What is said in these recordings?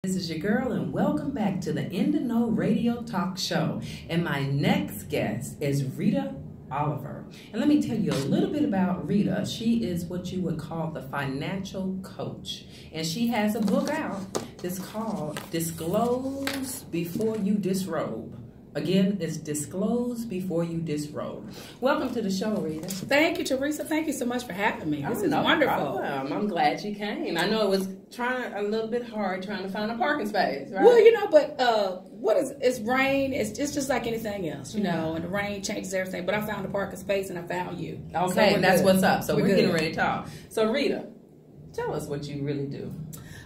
This is your girl, and welcome back to the Ntheknow Radio Talk Show. And my next guest is Rita Oliver. And let me tell you a little bit about Rita. She is what you would call the financial coach. And she has a book out that's called Disclose Before You Disrobe. Again, it's Disclose Before You Disrobe. Welcome to the show, Rita. Thank you, Teresa. Thank you so much for having me. This is wonderful. Problem. I'm glad you came. I know it was a little bit hard trying to find a parking space, right? Well, you know, but it's rain. It's just like anything else, you know, and the rain changes everything. But I found a parking space and I found you. Okay, so that's what's up. So we're getting good. ready to talk. So Rita, tell us what you really do.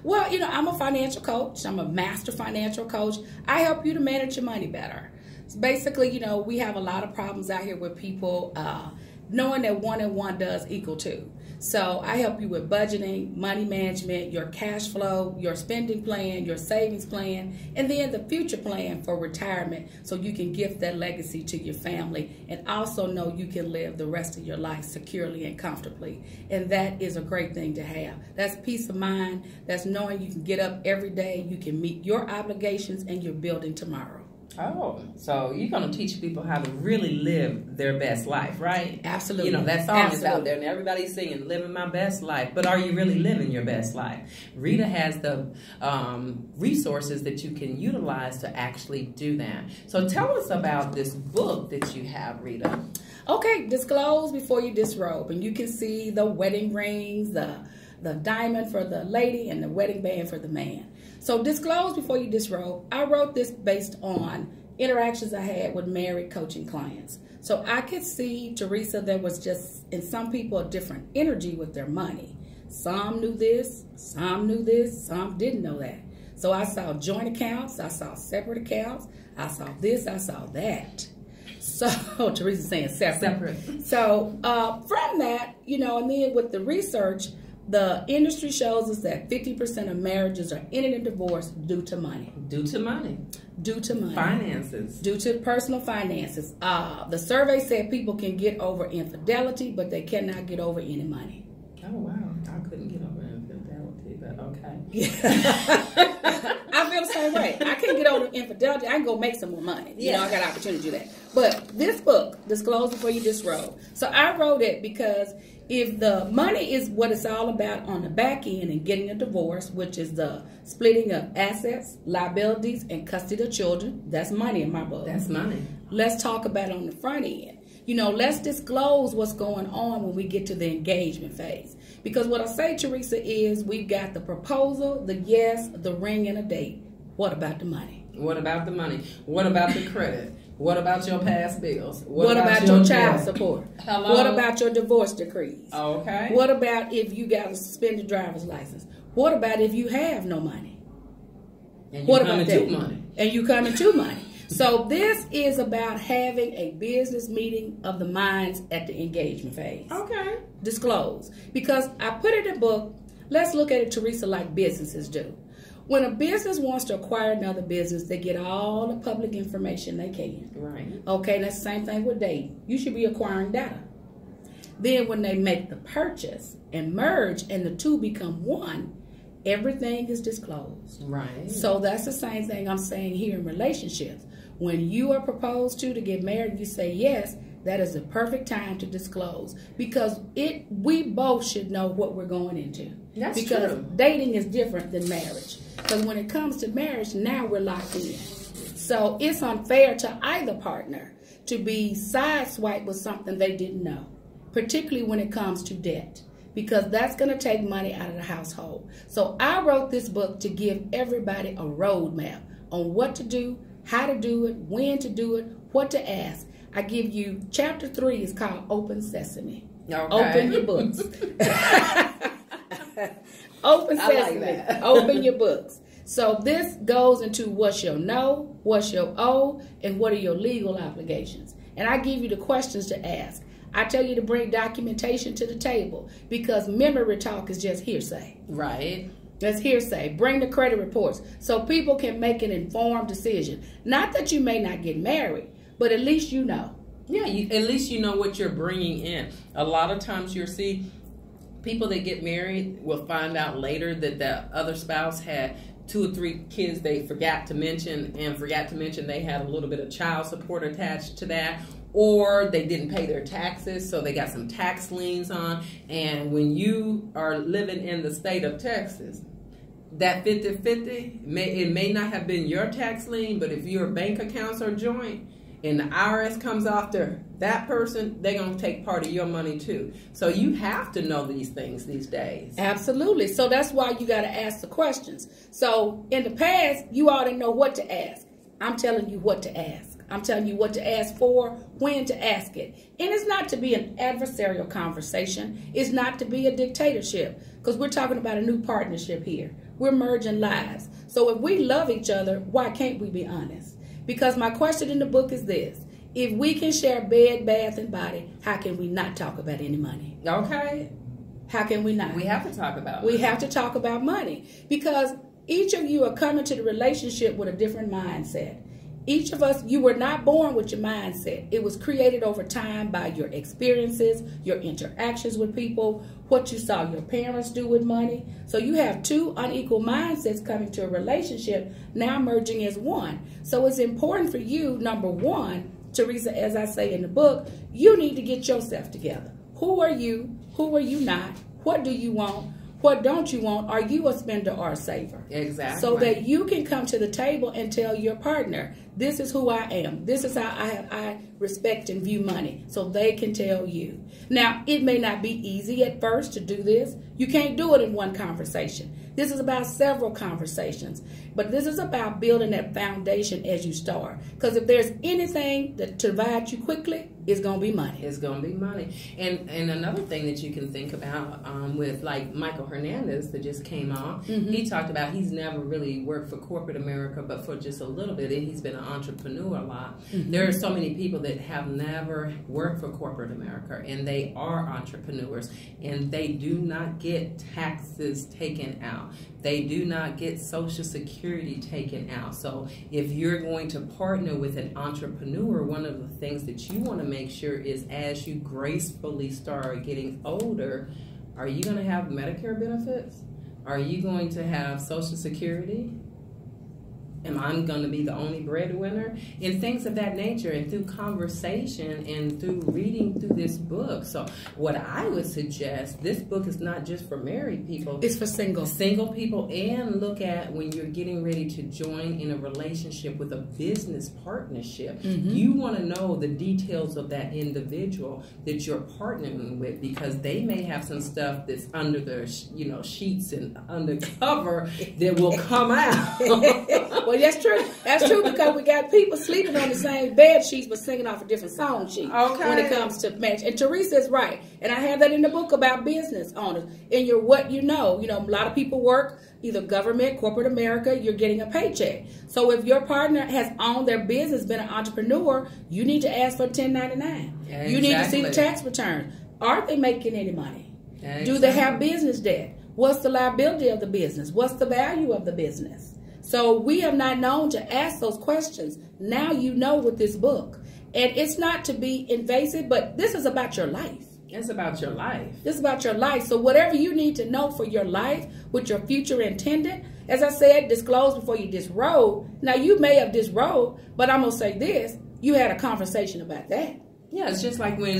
Well, you know, I'm a financial coach. I'm a master financial coach. I help you to manage your money better. So basically, you know, we have a lot of problems out here with people knowing that 1 and 1 does equal 2. So I help you with budgeting, money management, your cash flow, your spending plan, your savings plan, and then the future plan for retirement so you can gift that legacy to your family and also know you can live the rest of your life securely and comfortably. And that is a great thing to have. That's peace of mind. That's knowing you can get up every day, you can meet your obligations, and you're building tomorrow. Oh, so you're going to teach people how to really live their best life, right? Absolutely. You know, that song is out there and everybody's singing, living my best life. But are you really living your best life? Rita has the resources that you can utilize to actually do that. So tell us about this book that you have, Rita. Okay, Disclose Before You Disrobe. And you can see the wedding rings, the diamond for the lady, and the wedding band for the man. So Disclose Before You Disrobe. I wrote this based on interactions I had with married coaching clients. So I could see, Teresa, there was just, in some people, a different energy with their money. Some knew this, some knew this, some didn't know that. So I saw joint accounts, I saw separate accounts, I saw this, I saw that. So, Teresa's saying separate. So from that, you know, and then with the research, the industry shows us that 50% of marriages are ended in divorce due to money. Due to money. Due to money. Finances. Due to personal finances. The survey said people can get over infidelity, but they cannot get over any money. Oh, wow. I couldn't get over infidelity, but okay. Yeah. I feel the same way. I can't get over infidelity. I can go make some more money. You know, I got an opportunity to do that. But this book, Disclose Before You Disrobe. So I wrote it because if the money is what it's all about on the back end and getting a divorce, which is the splitting of assets, liabilities, and custody of children, that's money in my book. That's money. Let's talk about it on the front end. You know, let's disclose what's going on when we get to the engagement phase. Because what I say, Teresa, is we've got the proposal, the yes, the ring, and a date. What about the money? What about the money? What about the credit? What about your past bills? What about your child support? Hello? What about your divorce decrees? Okay. What about if you got a suspended driver's license? What about if you have no money? And you coming to money. And you coming to money. So this is about having a business meeting of the minds at the engagement phase. Okay. Disclose. Because I put it in a book, let's look at it, Teresa, like businesses do. When a business wants to acquire another business, they get all the public information they can. Right. Okay, that's the same thing with dating. You should be acquiring data. Then when they make the purchase and merge and the two become one, everything is disclosed. Right. So that's the same thing I'm saying here in relationships. When you are proposed to get married, you say yes, that is the perfect time to disclose. Because we both should know what we're going into. That's because true. Dating is different than marriage. Because when it comes to marriage, now we're locked in. So it's unfair to either partner to be sideswiped with something they didn't know, particularly when it comes to debt, because that's going to take money out of the household. So I wrote this book to give everybody a roadmap on what to do, how to do it, when to do it, what to ask. I give you, chapter 3 is called Open Sesame. Okay. Open your books. Open Sesame. Like Open your books. So this goes into what's your no, what's your owe, and what are your legal obligations. And I give you the questions to ask. I tell you to bring documentation to the table because memory talk is just hearsay. Right. That's hearsay. Bring the credit reports so people can make an informed decision. Not that you may not get married, but at least you know. Yeah, at least you know what you're bringing in. A lot of times you'll see people that get married will find out later that the other spouse had 2 or 3 kids they forgot to mention they had a little bit of child support attached to that, or they didn't pay their taxes, so they got some tax liens on. And when you are living in the state of Texas, that 50-50, it may not have been your tax lien, but if your bank accounts are joint and the IRS comes after that person, they're going to take part of your money too. So you have to know these things these days. Absolutely. So that's why you got to ask the questions. So in the past, you already know what to ask. I'm telling you what to ask. I'm telling you what to ask for, when to ask it. And it's not to be an adversarial conversation. It's not to be a dictatorship, because we're talking about a new partnership here. We're merging lives. So if we love each other, why can't we be honest? Because my question in the book is this: if we can share bed, bath, and body, how can we not talk about any money? Okay. How can we not? We have to talk about money. We have to talk about money, because each of you are coming to the relationship with a different mindset. Each of us, you were not born with your mindset. It was created over time by your experiences, your interactions with people, what you saw your parents do with money. So you have 2 unequal mindsets coming to a relationship, now merging as one. So it's important for you, number one, Teresa, as I say in the book, you need to get yourself together. Who are you? Who are you not? What do you want? What don't you want? Are you a spender or a saver? Exactly. So that you can come to the table and tell your partner, this is who I am. This is how I respect and view money. So they can tell you. Now, it may not be easy at first to do this. You can't do it in one conversation. This is about several conversations. But this is about building that foundation as you start. Because if there's anything that divides you quickly, it's going to be money. It's going to be money. And another thing that you can think about with like Michael Hernandez that just came on, he talked about he's never really worked for corporate America, but for just a little bit. And he's been an entrepreneur a lot. There are so many people that have never worked for corporate America, and they are entrepreneurs, and they do not get taxes taken out. They do not get Social Security taken out. So if you're going to partner with an entrepreneur, one of the things that you want to make sure is, as you gracefully start getting older, are you going to have Medicare benefits? Are you going to have Social Security? Am I going to be the only breadwinner? And things of that nature, and through conversation and through reading through this book. So what I would suggest, this book is not just for married people. It's for single. Single people, and look at when you're getting ready to join in a relationship with a business partnership. You want to know the details of that individual that you're partnering with, because they may have some stuff that's under their sheets and undercover that will come out. Well, that's true. That's true, because we got people sleeping on the same bed sheets but singing off a different song sheet when it comes to match. And Teresa is right. And I have that in the book about business owners. And you're what you know. You know, a lot of people work either government, corporate America, you're getting a paycheck. So if your partner has owned their business, been an entrepreneur, you need to ask for 1099. Yeah, you need to see the tax return. Are they making any money? Yeah, do they have business debt? What's the liability of the business? What's the value of the business? So we have not known to ask those questions. Now you know with this book. And it's not to be invasive, but this is about your life. It's about your life. It's about your life. So whatever you need to know for your life, with your future intended, as I said, disclose before you disrobe. Now, you may have disrobed, but I'm going to say this. You had a conversation about that. Yeah, it's just like when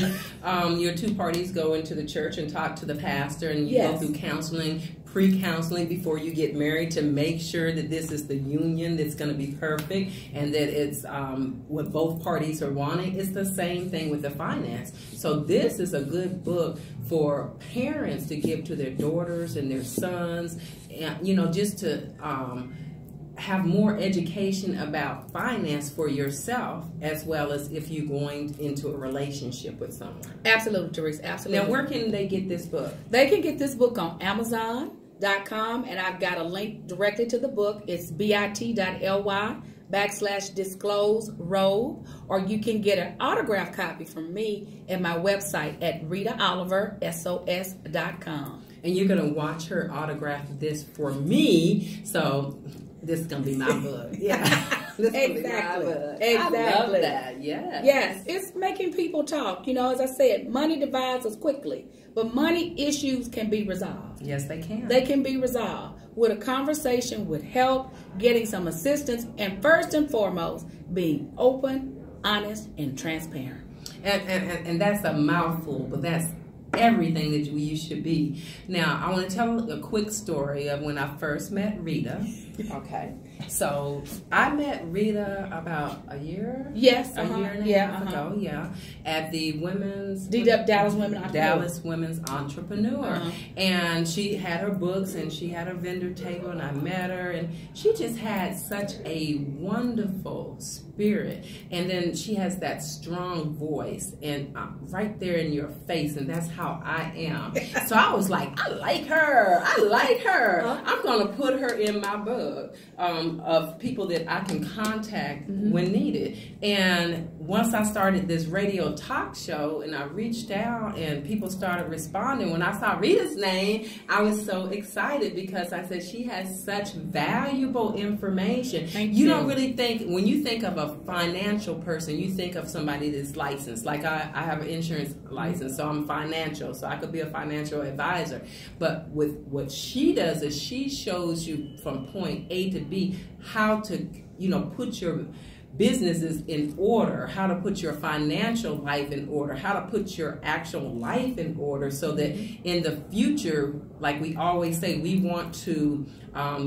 your 2 parties go into the church and talk to the pastor, and you go through counseling, pre-counseling before you get married, to make sure that this is the union that's going to be perfect and that it's what both parties are wanting. It's the same thing with the finance. So this is a good book for parents to give to their daughters and their sons, and, just to have more education about finance for yourself, as well as if you're going into a relationship with someone. Absolutely, Teresa. Absolutely. Now, where can they get this book? They can get this book on Amazon.com, and I've got a link directly to the book. It's bit.ly/disclose-robe, or you can get an autographed copy from me at my website at RitaOliverSOS.com. And you're going to watch her autograph this for me, so This is going to be my book. Yeah. Exactly. I love that. Yes. Yes. It's making people talk. You know, as I said, money divides us quickly, but money issues can be resolved. Yes, they can. They can be resolved with a conversation, with help, getting some assistance, and first and foremost, being open, honest, and transparent. And that's a mouthful, but that's everything that you should be. Now, I want to tell a quick story of when I first met Rita. Okay. So I met Rita about a year? Yes. A year and a half ago, yeah. At the Dallas Women's Entrepreneur. And she had her books and she had her vendor table, and I met her, and she just had such a wonderful spirit. And then she has that strong voice, and right there in your face, and that's how I am. So I was like, I like her. I'm going to put her in my book of people that I can contact when needed. And once I started this radio talk show and I reached out and people started responding, when I saw Rita's name, I was so excited because I said she has such valuable information. You don't really think, when you think of a financial person, you think of somebody that's licensed. Like I have an insurance license, so I'm financial, so I could be a financial advisor. But with what she does is she shows you from point A to B how to, put your businesses in order, how to put your financial life in order, how to put your actual life in order, so that in the future, like we always say, we want to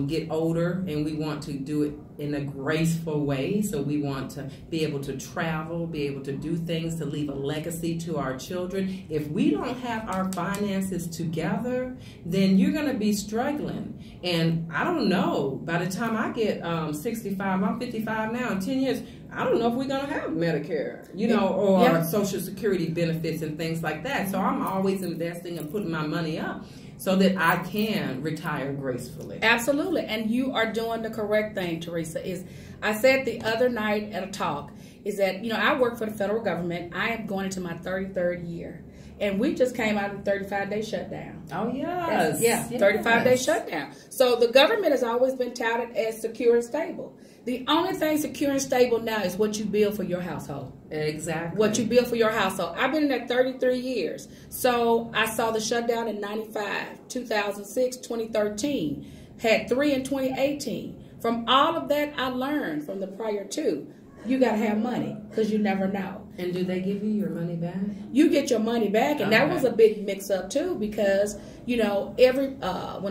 get older and we want to do it in a graceful way. So we want to be able to travel, be able to do things, to leave a legacy to our children. If we don't have our finances together, then you're going to be struggling. And I don't know, by the time I get 65, I'm 55 now, in 10 years, I don't know if we're going to have Medicare, or Social Security benefits and things like that. So I'm always investing and putting my money up so that I can retire gracefully. Absolutely. And you are doing the correct thing, Teresa. I said the other night at a talk, is that, I work for the federal government. I am going into my 33rd year. And we just came out of a 35-day shutdown. Oh, yes. Yes. 35-day shutdown. So the government has always been touted as secure and stable. The only thing secure and stable now is what you build for your household. Exactly. What you build for your household. I've been in there 33 years. So I saw the shutdown in 95, 2006, 2013. Had 3 in 2018. From all of that, I learned from the prior two. You got to have money because you never know. And do they give you your money back? You get your money back. And that was a big mix-up, too, because, when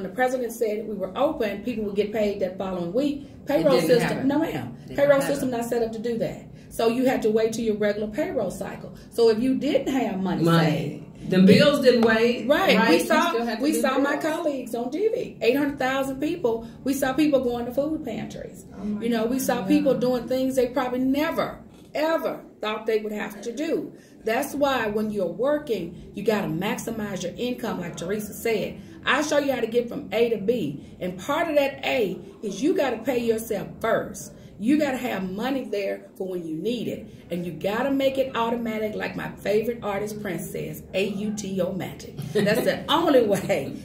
the president said we were open, people would get paid that following week. Payroll system, no ma'am. Payroll system not set up to do that. So you had to wait till your regular payroll cycle. So if you didn't have money saved, the bills didn't wait. Right. We saw my colleagues on TV. 800,000 people. We saw people going to food pantries. We saw people doing things they probably never, ever thought they would have to do. That's why when you're working, you got to maximize your income, like Teresa said. I'll show you how to get from A to B. And part of that A is you got to pay yourself first. You got to have money there for when you need it. And you got to make it automatic, like my favorite artist Prince says, A-U-T-O-matic. That's the only way.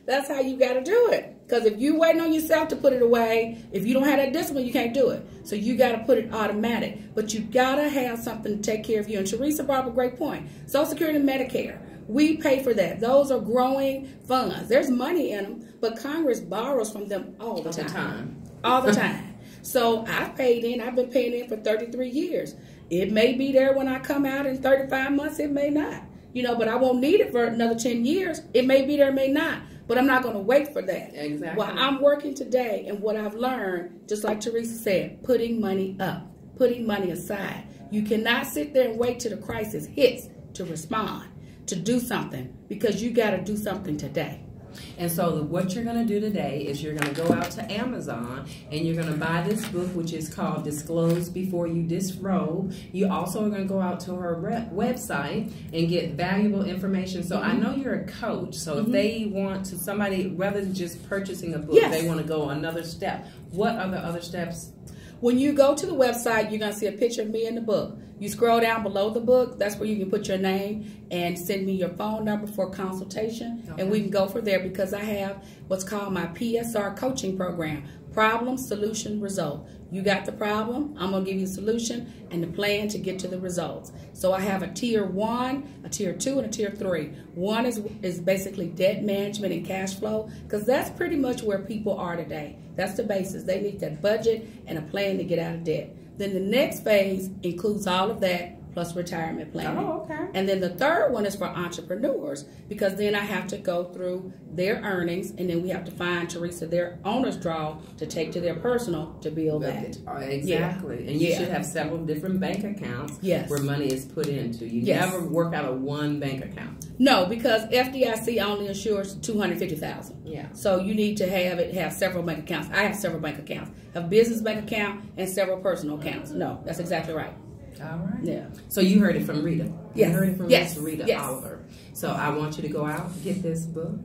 That's how you got to do it. Because if you waiting on yourself to put it away, if you don't have that discipline, you can't do it. So you got to put it automatic. But you got to have something to take care of you. And Teresa brought up a great point. Social Security and Medicare. We pay for that. Those are growing funds. There's money in them, but Congress borrows from them all the time. All the time. So I've paid in. I've been paying in for 33 years. It may be there when I come out in 35 months. It may not. But I won't need it for another 10 years. It may be there, it may not. But I'm not going to wait for that. Exactly. While I'm working today, and what I've learned, just like Teresa said, putting money up, putting money aside. You cannot sit there and wait till the crisis hits to respond, to do something, because you got to do something today. And so what you're going to do today is you're going to go out to Amazon and you're going to buy this book, which is called Disclose Before You Disrobe. You also are going to go out to her website and get valuable information. So I know you're a coach. So if they want to, somebody, rather than just purchasing a book, they want to go another step. What are the other steps? When you go to the website, you're going to see a picture of me in the book. You scroll down below the book. That's where you can put your name and send me your phone number for consultation. Okay. And we can go from there, because I have what's called my PSR coaching program. Problem, solution, result. You got the problem, I'm going to give you a solution and the plan to get to the results. So I have a tier 1, a tier 2, and a tier 3. 1 is basically debt management and cash flow, because that's pretty much where people are today. That's the basis. They need that budget and a plan to get out of debt. Then the next phase includes all of that plus retirement planning. Oh, okay. And then the third one is for entrepreneurs, because then I have to go through their earnings, and then we have to find, Teresa, their owner's draw to take to their personal to build that. Exactly. Yeah. And you should have several different bank accounts where money is put into. You never work out of one bank account. No, because FDIC only insures $250,000. Yeah. So you need to have several bank accounts. I have several bank accounts. I have a business bank account and several personal accounts. No, that's exactly right. All right. Yeah. So you heard it from Rita. Yes. You heard it from Miss Rita Oliver. So I want you to go out, get this book.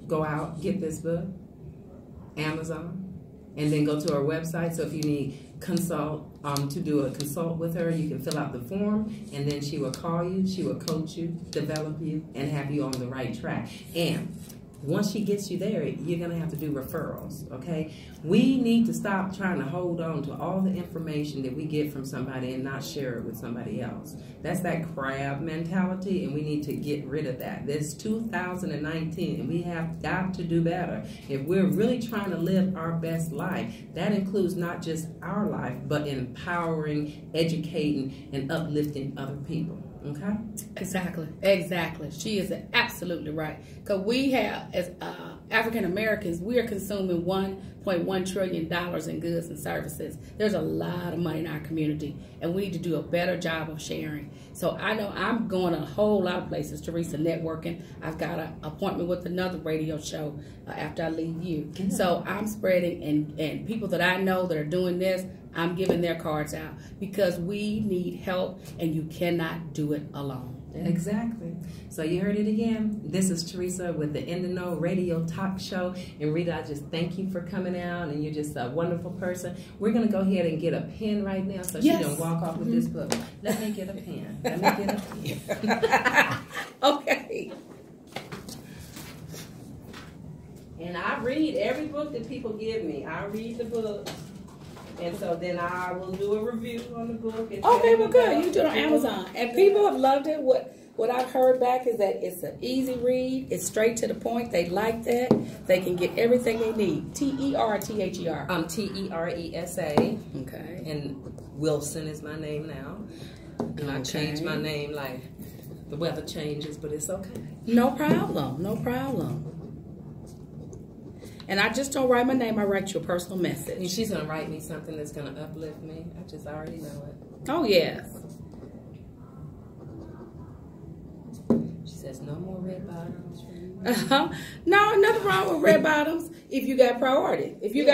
Go out, get this book. Amazon. And then go to our website. So if you need to do a consult with her, you can fill out the form, and then she will call you, she will coach you, develop you, and have you on the right track. And once she gets you there, you're going to have to do referrals, okay? We need to stop trying to hold on to all the information that we get from somebody and not share it with somebody else. That's that crab mentality, and we need to get rid of that. This 2019, and we have got to do better. If we're really trying to live our best life, that includes not just our life, but empowering, educating, and uplifting other people. Okay? Exactly. She is absolutely right. Because we have, as African Americans, we are consuming $1.1 trillion in goods and services. There's a lot of money in our community, and we need to do a better job of sharing. So I know I'm going a whole lot of places, Teresa, networking. I've got an appointment with another radio show after I leave you. Yeah. So I'm spreading, and people that I know that are doing this, I'm giving their cards out, because we need help, and you cannot do it alone. Exactly. So you heard it again. This is Teresa with the Ntheknow Radio Talk Show. And Rita, I just thank you for coming out, and you're just a wonderful person. We're going to go ahead and get a pen right now so she don't walk off with this book. Let me get a pen. Let me get a pen. Okay. And I read every book that people give me. I read the book. And so then I will do a review on the book. Okay, well, good. You do it on Amazon. And people have loved it. What I've heard back is that it's an easy read. It's straight to the point. They like that. They can get everything they need. T-E-R or T-H-E-R? T-E-R-E-S-A. Okay. And Wilson is my name now. And I changed my name like the weather changes, but it's okay. No problem. No problem. And I just don't write my name, I write you a personal message. And she's going to write me something that's going to uplift me. I just already know it. Oh, yes. She says, no more red bottoms. No, nothing wrong with red bottoms if you got priority. If you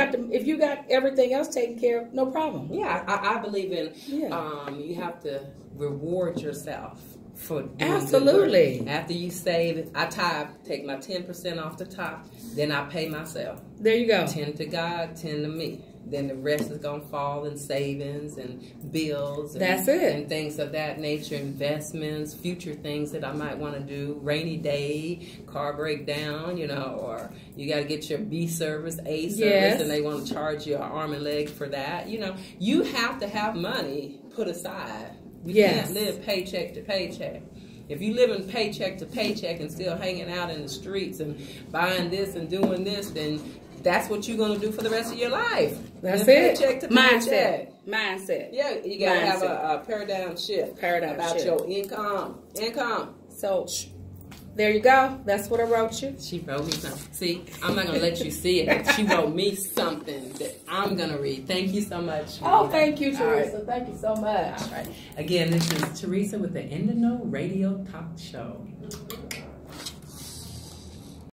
got everything else taken care of, no problem. Yeah, I believe in you have to reward yourself for doing good work. After you save, I take my 10% off the top, then I pay myself. There you go. 10 to God, 10 to me. Then the rest is going to fall in savings and bills. And, that's it. And things of that nature, investments, future things that I might want to do, rainy day, car breakdown, or you got to get your B service, A service, and they want to charge you an arm and leg for that. You have to have money put aside. You can't live paycheck to paycheck. If you live in paycheck to paycheck and still hanging out in the streets and buying this and doing this, then that's what you're going to do for the rest of your life. That's it. Paycheck to Mindset. paycheck. Mindset. Yeah, you got to have a paradigm shift. About your income. So, there you go. That's what I wrote you. She wrote me something. See, I'm not going to let you see it. She wrote me something that I'm going to read. Thank you so much. Oh, thank you, Teresa. Thank you so much. All right. Again, this is Teresa with the Ntheknow Radio Talk Show.